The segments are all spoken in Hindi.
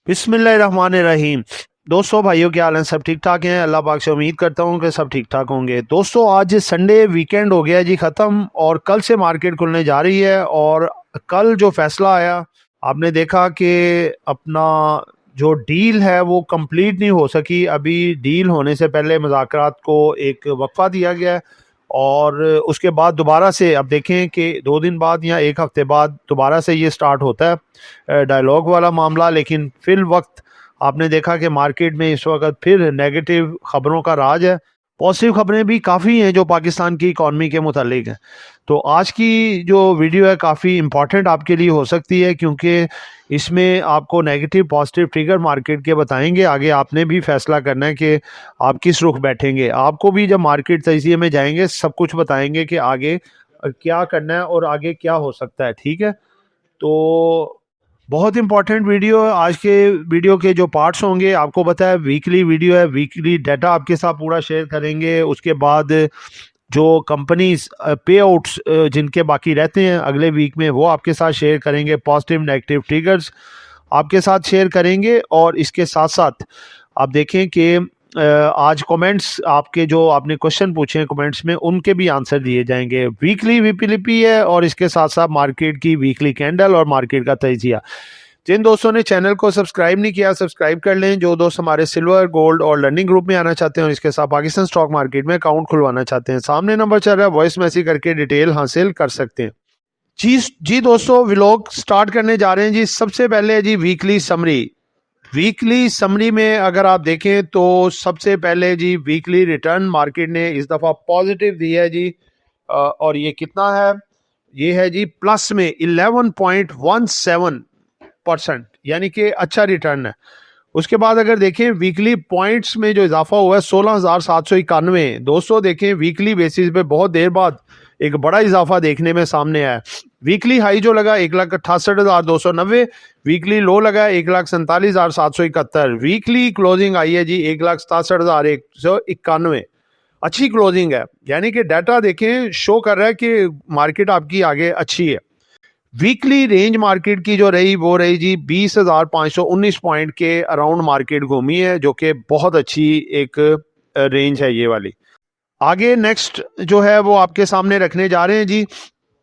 बिस्मिल्लाहिर्रहमानिर्रहीम। दोस्तों, भाइयों, क्या हाल है? सब ठीक ठाक हैं? अल्लाह पाक से उम्मीद करता हूँ कि सब ठीक ठाक होंगे। दोस्तों, आज संडे वीकेंड हो गया जी ख़त्म और कल से मार्केट खुलने जा रही है। और कल जो फैसला आया, आपने देखा कि अपना जो डील है वो कंप्लीट नहीं हो सकी। अभी डील होने से पहले मुज़ाकरात को एक वक्फा दिया गया है और उसके बाद दोबारा से अब देखें कि 2 दिन बाद या एक हफ्ते बाद दोबारा से ये स्टार्ट होता है डायलॉग वाला मामला। लेकिन फिल वक्त आपने देखा कि मार्केट में इस वक्त फिर नेगेटिव खबरों का राज है। पॉजिटिव खबरें भी काफ़ी हैं जो पाकिस्तान की इकॉनमी के मुतालिक हैं। तो आज की जो वीडियो है काफ़ी इम्पॉर्टेंट आपके लिए हो सकती है, क्योंकि इसमें आपको नेगेटिव पॉजिटिव ट्रिगर मार्केट के बताएंगे। आगे आपने भी फैसला करना है कि आप किस रुख बैठेंगे। आपको भी जब मार्केट तजिए में जाएंगे सब कुछ बताएंगे कि आगे क्या करना है और आगे क्या हो सकता है। ठीक है, तो बहुत इंपॉर्टेंट वीडियो है। आज के वीडियो के जो पार्ट्स होंगे, आपको पता है वीकली वीडियो है, वीकली डाटा आपके साथ पूरा शेयर करेंगे। उसके बाद जो कंपनीज पे आउट्स जिनके बाकी रहते हैं अगले वीक में, वो आपके साथ शेयर करेंगे। पॉजिटिव नेगेटिव ट्रिगर्स आपके साथ शेयर करेंगे। और इसके साथ साथ आप देखें कि आज कमेंट्स आपके जो आपने क्वेश्चन पूछे हैं कमेंट्स में, उनके भी आंसर दिए जाएंगे। वीकली वीपीलीपी है और इसके साथ साथ मार्केट की वीकली कैंडल और मार्केट का तजिया। जिन दोस्तों ने चैनल को सब्सक्राइब नहीं किया, सब्सक्राइब कर लें। जो दोस्त हमारे सिल्वर, गोल्ड और लर्निंग ग्रुप में आना चाहते हैं और इसके साथ पाकिस्तान स्टॉक मार्केट में अकाउंट खुलवाना चाहते हैं, सामने नंबर चल रहा है, वॉइस मैसेज करके डिटेल हासिल कर सकते हैं। जी दोस्तों, व्लॉग स्टार्ट करने जा रहे हैं जी। सबसे पहले जी वीकली समरी। वीकली समरी में अगर आप देखें तो सबसे पहले जी वीकली रिटर्न मार्केट ने इस दफ़ा पॉजिटिव दिया है जी। और ये कितना है? ये है जी प्लस में 11.17%, यानी कि अच्छा रिटर्न है। उसके बाद अगर देखें वीकली पॉइंट्स में जो इजाफा हुआ है 16,791। दोस्तों देखें, वीकली बेसिस पे बहुत देर बाद एक बड़ा इजाफा देखने में सामने आया। वीकली हाई जो लगा 1,68,290, वीकली लो लगा 1,47,771, वीकली क्लोजिंग आई है जी 1,67,191। अच्छी क्लोजिंग है, यानी कि डाटा देखें शो कर रहा है कि मार्केट आपकी आगे अच्छी है। वीकली रेंज मार्केट की जो रही वो रही जी 20,519 पॉइंट के अराउंड मार्केट घूमी है, जो कि बहुत अच्छी एक रेंज है ये वाली। आगे नेक्स्ट जो है वो आपके सामने रखने जा रहे हैं जी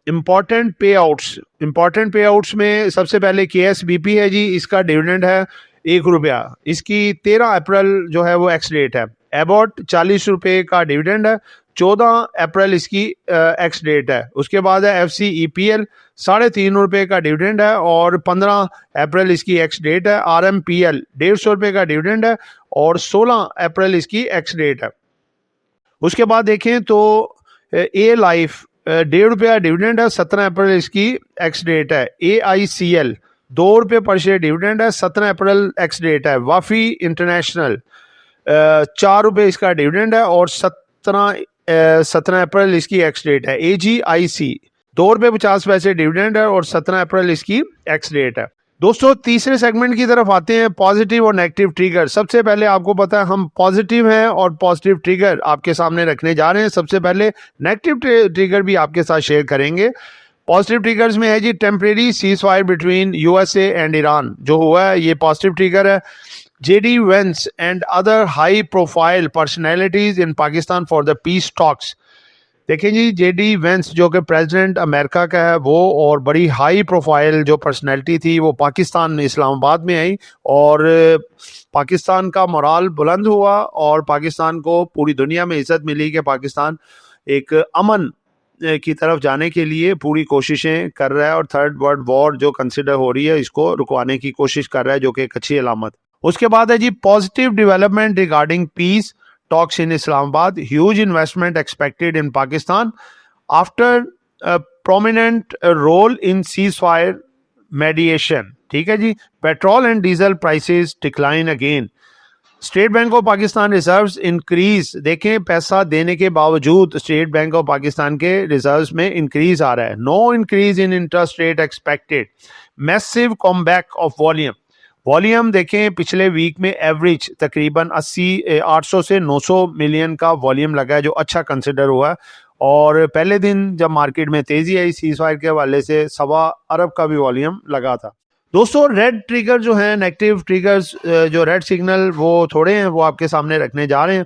इम्पॉर्टेंट पे आउट्स। इम्पॉर्टेंट पे आउट्स में सबसे पहले KSBP है जी। इसका डिविडेंड है ₹1। इसकी 13 अप्रैल जो है वो एक्स डेट है। एबॉट ₹40 का डिविडेंड है, 14 अप्रैल इसकी एक्स डेट है। उसके बाद है FCEPL, ₹3.5 का डिविडेंड है और 15 अप्रैल इसकी एक्स डेट है। RMPL ₹150 का डिविडेंड है और 16 अप्रैल इसकी एक्स डेट है। उसके बाद देखें तो ए लाइफ ₹1.5 डिविडेंड है, 17 अप्रैल इसकी एक्स डेट है। AICL ₹2 पर शेयर डिविडेंड है, 17 अप्रैल एक्स डेट है। वाफी इंटरनेशनल ₹4 इसका डिविडेंड है और 17 अप्रैल इसकी एक्स डेट है। AGIC ₹2.50 डिविडेंड है और 17 अप्रैल इसकी एक्स डेट है। दोस्तों, तीसरे सेगमेंट की तरफ आते हैं, पॉजिटिव और नेगेटिव ट्रिगर। सबसे पहले आपको पता है हम पॉजिटिव हैं और पॉजिटिव ट्रिगर आपके सामने रखने जा रहे हैं। सबसे पहले नेगेटिव ट्रिगर भी आपके साथ शेयर करेंगे। पॉजिटिव ट्रिगर्स में है जी temporary ceasefire between USA and Iran जो हुआ है, ये पॉजिटिव ट्रिगर है। JD Vance and other high profile personalities in Pakistan for the peace talks. देखें जी, JD Vance जो कि प्रेसिडेंट अमेरिका का है वो, और बड़ी हाई प्रोफाइल जो पर्सनैलिटी थी वो पाकिस्तान में इस्लामाबाद में आई और पाकिस्तान का मोराल बुलंद हुआ और पाकिस्तान को पूरी दुनिया में इज्जत मिली कि पाकिस्तान एक अमन की तरफ जाने के लिए पूरी कोशिशें कर रहा है और थर्ड वर्ल्ड वॉर जो कंसिडर हो रही है इसको रुकवाने की कोशिश कर रहा है, जो कि एक अच्छी अलामत। उसके बाद है जी positive development regarding peace talks in Islamabad, huge investment expected in Pakistan after a prominent role in ceasefire mediation। ठीक है जी। Petrol and diesel prices decline again. State Bank of Pakistan reserves increase. देखें, पैसा देने के बावजूद स्टेट बैंक ऑफ पाकिस्तान के रिजर्व्स में इंक्रीज आ रहा है। No increase in interest rate expected. Massive comeback of volume देखें, पिछले वीक में एवरेज तकरीबन 800 से 900 मिलियन का वॉल्यूम लगा है, जो अच्छा कंसिडर हुआ है। और पहले दिन जब मार्केट में तेजी आई सीज फायर के हवाले से 1.25 अरब का भी वॉल्यूम लगा था। दोस्तों रेड ट्रिगर जो है, नेगेटिव ट्रिगर्स, जो रेड सिग्नल वो थोड़े हैं, वो आपके सामने रखने जा रहे हैं।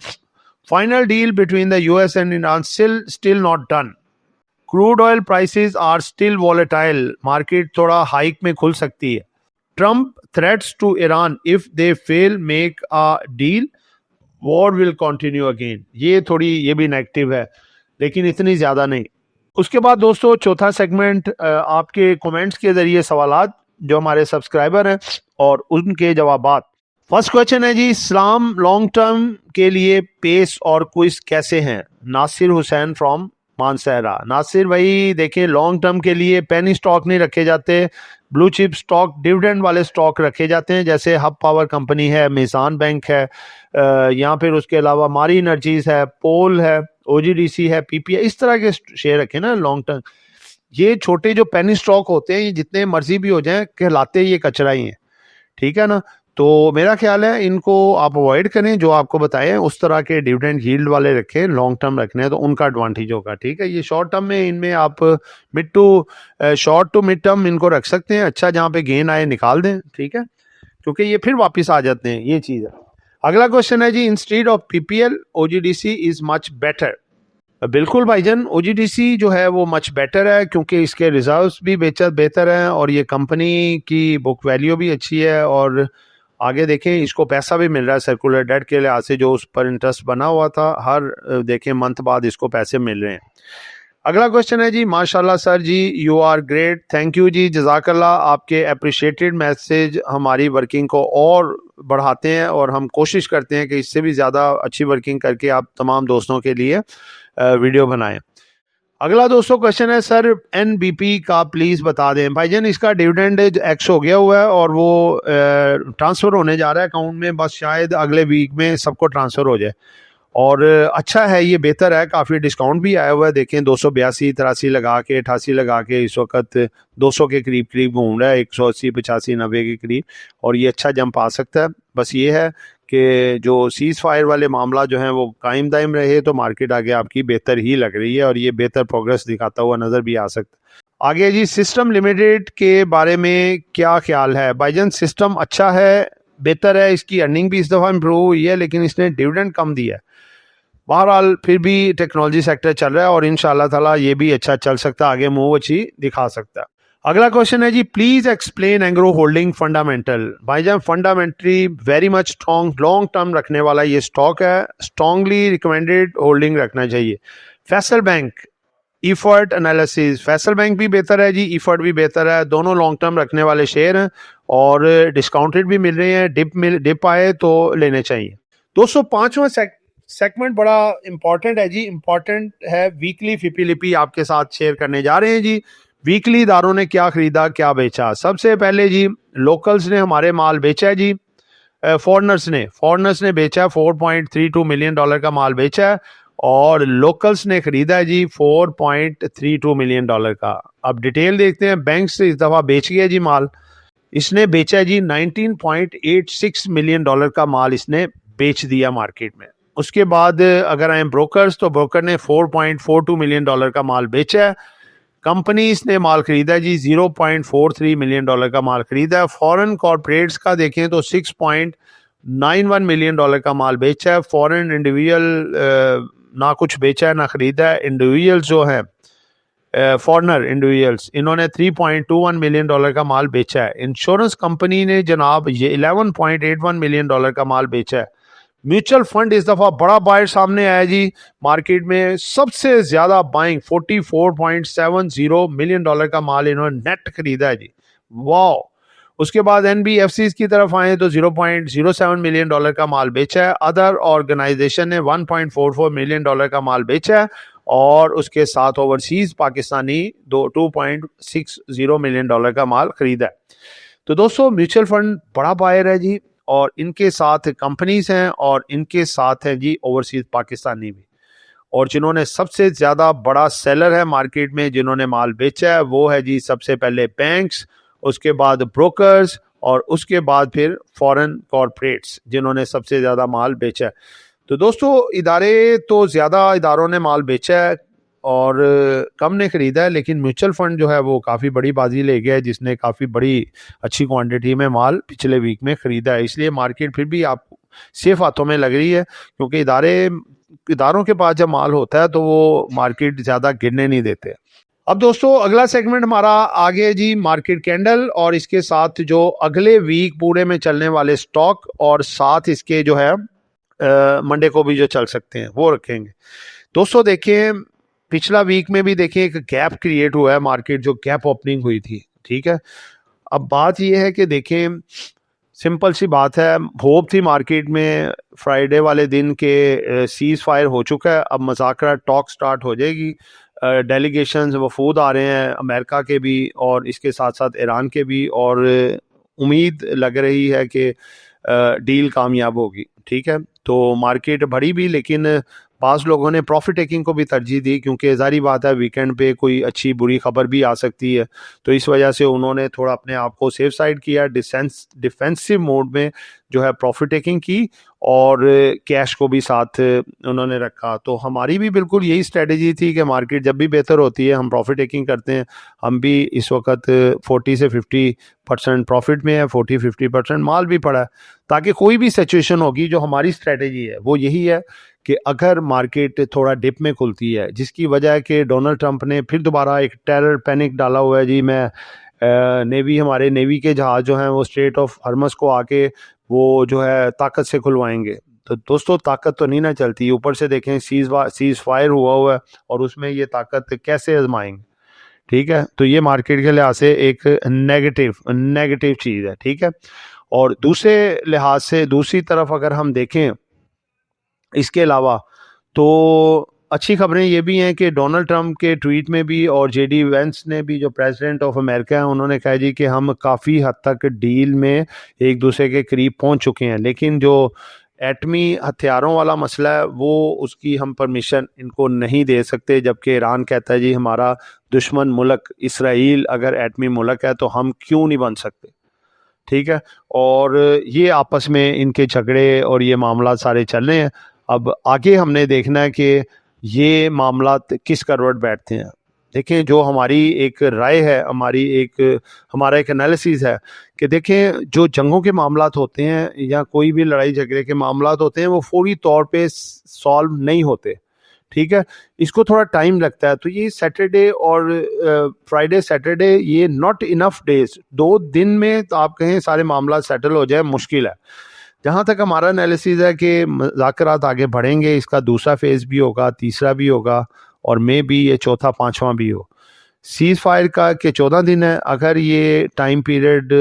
Final deal between the US and Iran still not done. Crude oil prices are still volatile, market थोड़ा हाइक में खुल सकती है। Trump threats to Iran if they fail make a deal war will continue again. ये भी नेगेटिव है, लेकिन इतनी ज्यादा नहीं। उसके बाद दोस्तों चौथा सेगमेंट, आपके कमेंट्स के जरिए सवालात जो हमारे सब्सक्राइबर हैं और उनके जवाबात। फर्स्ट क्वेश्चन है जी, इस्लाम लॉन्ग टर्म के लिए पेस और क्विज कैसे हैं? नासिर हुसैन फ्रॉम मानसहरा। नासिर भाई देखिए, लॉन्ग टर्म के लिए पेनी स्टॉक नहीं रखे जाते, ब्लू चिप स्टॉक, डिविडेंड वाले स्टॉक रखे जाते हैं, जैसे हब पावर कंपनी है, मिजान बैंक है, या फिर उसके अलावा मारी एनर्जीज है, पोल है, ओजीडीसी है, पीपीआई, इस तरह के शेयर रखे ना लॉन्ग टर्म। ये छोटे जो पेनी स्टॉक होते हैं, ये जितने मर्जी भी हो जाएं, कहलाते ये कचरा ही है, ठीक है ना। तो मेरा ख्याल है इनको आप अवॉइड करें, जो आपको बताएं उस तरह के डिविडेंड यील्ड वाले रखें, लॉन्ग टर्म रखने हैं तो उनका एडवांटेज होगा, ठीक है। ये शॉर्ट टर्म में इनमें आप शॉर्ट टू मिड टर्म इनको रख सकते हैं, अच्छा जहाँ पे गेन आए निकाल दें, ठीक है, क्योंकि ये फिर वापस आ जाते हैं, ये चीज़ है। अगला क्वेश्चन है जी, instead of PPL OGDC is much better. बिल्कुल भाईजान, ओजीडीसी जो है वो मच बेटर है, क्योंकि इसके रिजर्व्स भी बेहतर हैं और ये कंपनी की बुक वैल्यू भी अच्छी है, और आगे देखें इसको पैसा भी मिल रहा है सर्कुलर डेट के लिहाज से, जो उस पर इंटरेस्ट बना हुआ था, हर देखें मंथ बाद इसको पैसे मिल रहे हैं। अगला क्वेश्चन है जी, माशाल्लाह सर जी, you are great, thank you जी, जजाकल्ला। आपके अप्रिशिएटेड मैसेज हमारी वर्किंग को और बढ़ाते हैं और हम कोशिश करते हैं कि इससे भी ज़्यादा अच्छी वर्किंग करके आप तमाम दोस्तों के लिए वीडियो बनाएं। अगला दोस्तों क्वेश्चन है, सर एनबीपी का प्लीज़ बता दें। भाईजान इसका डिविडेंड एक्स हो गया हुआ है और वो ट्रांसफ़र होने जा रहा है अकाउंट में, बस शायद अगले वीक में सबको ट्रांसफ़र हो जाए, और अच्छा है, ये बेहतर है, काफ़ी डिस्काउंट भी आया हुआ है। देखें 282, 83 लगा के, 88 लगा के इस वक्त 200 के करीब घूम रहा है, 180, 85, 90 के करीब, और ये अच्छा जंप आ सकता है। बस ये है कि जो सीज़ फायर वाले मामला जो हैं वो कायम दायम रहे तो मार्केट आगे आपकी बेहतर ही लग रही है, और ये बेहतर प्रोग्रेस दिखाता हुआ नज़र भी आ सकता है। आगे जी, सिस्टम लिमिटेड के बारे में क्या ख्याल है? भाईजान सिस्टम अच्छा है, बेहतर है, इसकी अर्निंग भी इस दफ़ा इम्प्रूव हुई है, लेकिन इसने डिविडेंड कम दिया है। बहरहाल फिर भी टेक्नोलॉजी सेक्टर चल रहा है और इंशाल्लाह ताला ये भी अच्छा चल सकता है, आगे मूव अच्छी दिखा सकता है। अगला क्वेश्चन है जी, please explain Engro Holding fundamental. भाईजान fundamentally very much strong, long term रखने वाला ये स्टॉक है, स्ट्रॉन्गली रिकमेंडेड होल्डिंग रखना चाहिए। Faisal bank, effort analysis, Faisal bank भी बेहतर है जी, इफर्ट भी बेहतर है, दोनों लॉन्ग टर्म रखने वाले शेयर हैं और डिस्काउंटेड भी मिल रहे हैं, डिप आए तो लेने चाहिए। दोस्तों पांचवा सेगमेंट बड़ा इंपॉर्टेंट है जी, इंपॉर्टेंट है, वीकली फिपीलिपी आपके साथ शेयर करने जा रहे हैं जी। वीकली दारों ने क्या खरीदा क्या बेचा? सबसे पहले जी लोकल्स ने हमारे माल बेचा है जी, फॉरनर्स ने बेचा, $4.32 मिलियन का माल बेचा है, और लोकल्स ने खरीदा है जी $4.32 मिलियन का। अब डिटेल देखते हैं, बैंक से इस दफ़ा बेच गया जी माल, इसने बेचा है जी $19.86 मिलियन का माल इसने बेच दिया मार्केट में। उसके बाद अगर आए ब्रोकर्स, तो ब्रोकर ने $4.42 मिलियन का माल बेचा है। कंपनीज ने माल खरीदा है जी $0.43 मिलियन का माल खरीदा है। फॉरेन कॉर्पोरेट्स का देखें तो $6.91 मिलियन का माल बेचा है। फॉरेन इंडिविजुअल ना कुछ बेचा है ना खरीदा है। इंडिविजुअल्स जो हैं फॉरेनर इंडिविजुअल्स, इन्होंने $3.21 मिलियन का माल बेचा है। इंश्योरेंस कंपनी ने जनाब ये $11.81 मिलियन का माल बेचा है। म्यूचुअल फंड इस दफा बड़ा बायर सामने आया जी, मार्केट में सबसे ज्यादा बाइंग $44.70 मिलियन का माल इन्होंने नेट खरीदा है जी, वाह। उसके बाद एनबीएफसी की तरफ आए तो $0.07 मिलियन का माल बेचा है। अदर ऑर्गेनाइजेशन ने $1.44 मिलियन का माल बेचा है, और उसके साथ ओवरसीज पाकिस्तानी 2.60 मिलियन का माल खरीदा है। तो दोस्तों म्यूचुअल फंड बड़ा बायर है जी, और इनके साथ कंपनीज हैं, और इनके साथ है जी ओवरसीज पाकिस्तानी भी। और जिन्होंने सबसे ज़्यादा बड़ा सेलर है मार्केट में, जिन्होंने माल बेचा है, वो है जी सबसे पहले बैंक्स, उसके बाद ब्रोकर्स, और उसके बाद फिर फॉरेन कॉर्पोरेट्स, जिन्होंने सबसे ज़्यादा माल बेचा है। तो दोस्तों इदारे तो ज़्यादा इदारों ने माल बेचा है, और कम ने ख़रीदा है, लेकिन म्यूचुअल फंड जो है वो काफ़ी बड़ी बाजी ले गया है, जिसने काफ़ी बड़ी अच्छी क्वांटिटी में माल पिछले वीक में ख़रीदा है। इसलिए मार्केट फिर भी आप सेफ हाथों में लग रही है, क्योंकि इदारों के पास जब माल होता है तो वो मार्केट ज़्यादा गिरने नहीं देते। अब दोस्तों अगला सेगमेंट हमारा आगे जी, मार्केट कैंडल और इसके साथ जो अगले वीक पूरे में चलने वाले स्टॉक और साथ इसके जो है मंडे को भी जो चल सकते हैं वो रखेंगे। दोस्तों देखें, पिछला वीक में भी देखें एक गैप क्रिएट हुआ है, मार्केट जो गैप ओपनिंग हुई थी, ठीक है। अब बात यह है कि देखें, सिंपल सी बात है, होप थी मार्केट में फ्राइडे वाले दिन के सीज फायर हो चुका है, अब मज़ाकरा टॉक स्टार्ट हो जाएगी। डेलीगेशंस वफूद आ रहे हैं अमेरिका के भी और इसके साथ साथ ईरान के भी, और उम्मीद लग रही है कि डील कामयाब होगी, ठीक है। तो मार्केट बढ़ी भी, लेकिन बाज़ लोगों ने प्रॉफिट टेकिंग को भी तरजीह दी, क्योंकि ज़ाहिर बात है वीकेंड पे कोई अच्छी बुरी खबर भी आ सकती है, तो इस वजह से उन्होंने थोड़ा अपने आप को सेफ साइड किया, डिफेंसिव मोड में जो है प्रॉफिट टेकिंग की और कैश को भी साथ उन्होंने रखा। तो हमारी भी बिल्कुल यही स्ट्रेटजी थी कि मार्केट जब भी बेहतर होती है हम प्रॉफिट टेकिंग करते हैं। हम भी इस वक्त 40 से 50% प्रॉफिट में है, 40-50% माल भी पड़ा है, ताकि कोई भी सिचुएशन होगी, जो हमारी स्ट्रेटजी है वो यही है कि अगर मार्केट थोड़ा डिप में खुलती है, जिसकी वजह है कि डोनाल्ड ट्रंप ने फिर दोबारा एक टेरर पैनिक डाला हुआ है जी, मैं हमारे नेवी के जहाज़ जो हैं वो स्ट्रेट ऑफ हॉर्मज़ को आके वो जो है ताकत से खुलवाएंगे। तो दोस्तों ताकत तो नहीं ना चलती, ऊपर से देखें सीज फायर हुआ है और उसमें ये ताकत कैसे आजमाएंगे, ठीक है। तो ये मार्केट के लिहाज से एक नेगेटिव चीज़ है, ठीक है। और दूसरे लिहाज से दूसरी तरफ अगर हम देखें इसके अलावा, तो अच्छी खबरें ये भी हैं कि डोनाल्ड ट्रंप के ट्वीट में भी और जेडी वेंस ने भी, जो प्रेसिडेंट ऑफ अमेरिका हैं, उन्होंने कहा जी कि हम काफ़ी हद तक डील में एक दूसरे के करीब पहुंच चुके हैं, लेकिन जो एटमी हथियारों वाला मसला है वो उसकी हम परमिशन इनको नहीं दे सकते, जबकि ईरान कहता है जी हमारा दुश्मन मुल्क इसराइल अगर एटमी मुल्क है तो हम क्यों नहीं बन सकते, ठीक है। और ये आपस में इनके झगड़े और ये मामला सारे चल रहे हैं। अब आगे हमने देखना है कि ये मामला किस करवट बैठते हैं। देखें, जो हमारी एक राय है, हमारा एक एनालिसिस है कि देखें, जो जंगों के मामलात होते हैं या कोई भी लड़ाई झगड़े के मामलात होते हैं वो फौरी तौर पे सॉल्व नहीं होते, ठीक है। इसको थोड़ा टाइम लगता है। तो ये सैटरडे और फ्राइडे सैटरडे ये नॉट इनफ डेज, 2 दिन में तो आप कहें सारे मामला सेटल हो जाए, मुश्किल है। जहाँ तक हमारा एनालिसिस है कि मुज़ाकरात आगे बढ़ेंगे, इसका दूसरा फेज़ भी होगा, तीसरा भी होगा और मे भी ये चौथा पांचवा भी हो। सीज़ फायर का के 14 दिन है, अगर ये टाइम पीरियड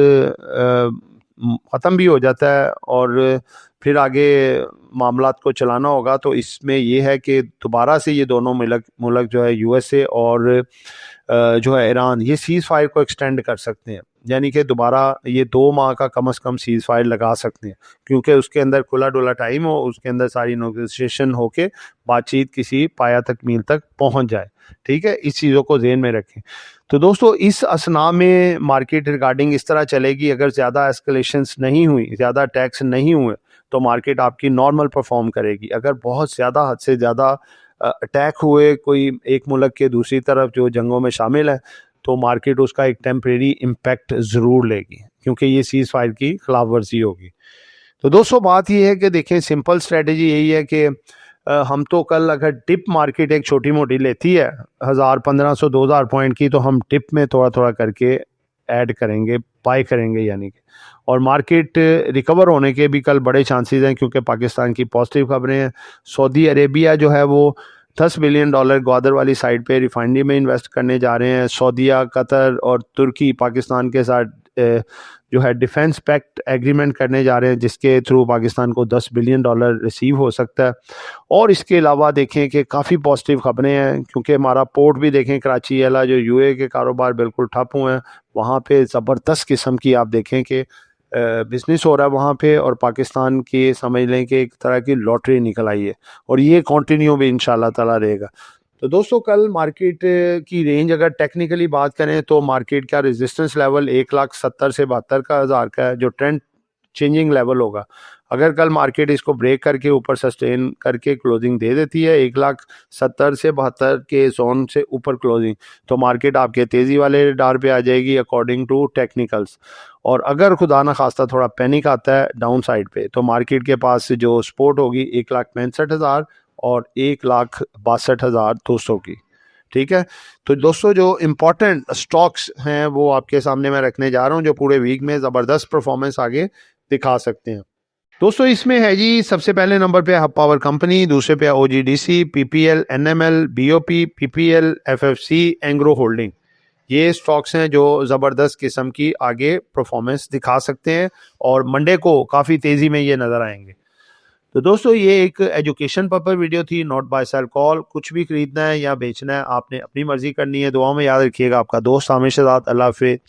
ख़त्म भी हो जाता है और फिर आगे मामलात को चलाना होगा, तो इसमें ये है कि दोबारा से ये दोनों मुल्क जो है यूएसए और जो है ईरान, ये सीज़ फायर को एक्सटेंड कर सकते हैं, यानी कि दोबारा ये 2 माह का कम से कम सीज़ फायर लगा सकते हैं, क्योंकि उसके अंदर खुला डुला टाइम हो, उसके अंदर सारी नेगोशिएशन होके बातचीत किसी पाया तकमील तक पहुंच जाए, ठीक है। इस चीज़ों को ज़हन में रखें। तो दोस्तों इस असना में मार्केट रिगार्डिंग इस तरह चलेगी, अगर ज़्यादा एस्केलेशंस नहीं हुई, ज़्यादा अटैक्स नहीं हुए, तो मार्केट आपकी नॉर्मल परफॉर्म करेगी। अगर बहुत ज़्यादा हद से ज़्यादा अटैक हुए कोई एक मुल्क के दूसरी तरफ जो जंगों में शामिल है, तो मार्केट उसका एक टेम्परेरी इम्पैक्ट ज़रूर लेगी, क्योंकि ये सीज़ फायर की खिलाफ वर्जी होगी। तो दोस्तों बात ये है कि देखें, सिंपल स्ट्रेटजी यही है कि हम तो कल अगर डिप मार्केट एक छोटी मोटी लेती है 1000-1500-2000 पॉइंट की, तो हम डिप में थोड़ा थोड़ा करके ऐड करेंगे, बाय करेंगे यानी कि। और मार्केट रिकवर होने के भी कल बड़े चांसेस हैं, क्योंकि पाकिस्तान की पॉजिटिव खबरें हैं। सऊदी अरेबिया जो है वो $10 बिलियन ग्वादर वाली साइड पे रिफाइनरी में इन्वेस्ट करने जा रहे हैं। सऊदीया, कतर और तुर्की पाकिस्तान के साथ जो है डिफेंस पैक्ट एग्रीमेंट करने जा रहे हैं, जिसके थ्रू पाकिस्तान को $10 बिलियन रिसीव हो सकता है। और इसके अलावा देखें कि काफ़ी पॉजिटिव खबरें हैं, क्योंकि हमारा पोर्ट भी देखें कराची वाला, जो यूए के कारोबार बिल्कुल ठप हुए हैं, वहाँ पे ज़बरदस्त किस्म की आप देखें कि बिज़नेस हो रहा है वहाँ पे, और पाकिस्तान की समझ लें कि एक तरह की लॉटरी निकल आई है, और ये कंटिन्यू भी इंशाल्लाह ताला रहेगा। तो दोस्तों कल मार्केट की रेंज अगर टेक्निकली बात करें तो मार्केट का रेजिस्टेंस लेवल 1,70,000 से 72,000 का है, जो ट्रेंड चेंजिंग लेवल होगा। अगर कल मार्केट इसको ब्रेक करके ऊपर सस्टेन करके क्लोजिंग दे देती है 1,70,000 से 72 के जोन से ऊपर क्लोजिंग, तो मार्केट आपके तेज़ी वाले रडार पे आ जाएगी अकॉर्डिंग टू टेक्निकल्स। और अगर खुदा ना खास्ता थोड़ा पैनिक आता है डाउन साइड पे, तो मार्केट के पास जो सपोर्ट होगी 1,65,000 और 1,62,200 की। ठीक है, तो दोस्तों जो इम्पोर्टेंट स्टॉक्स हैं वो आपके सामने मैं रखने जा रहा हूँ जो पूरे वीक में ज़बरदस्त परफॉर्मेंस आगे दिखा सकते हैं। दोस्तों इसमें है जी, सबसे पहले नंबर पे हब पावर कंपनी, दूसरे पे OGDC, PPL, NML, BOP, PPL, FFC, Engro holding. ये स्टॉक्स हैं जो ज़बरदस्त किस्म की आगे परफॉर्मेंस दिखा सकते हैं और मंडे को काफ़ी तेज़ी में ये नज़र आएंगे। तो दोस्तों ये एक एजुकेशन पर्पस वीडियो थी, नॉट बाय सेल कॉल। कुछ भी खरीदना है या बेचना है आपने अपनी मर्जी करनी है। दुआ में याद रखिएगा। आपका दोस्त हामिद शहजाद। अल्लाह हाफिज़।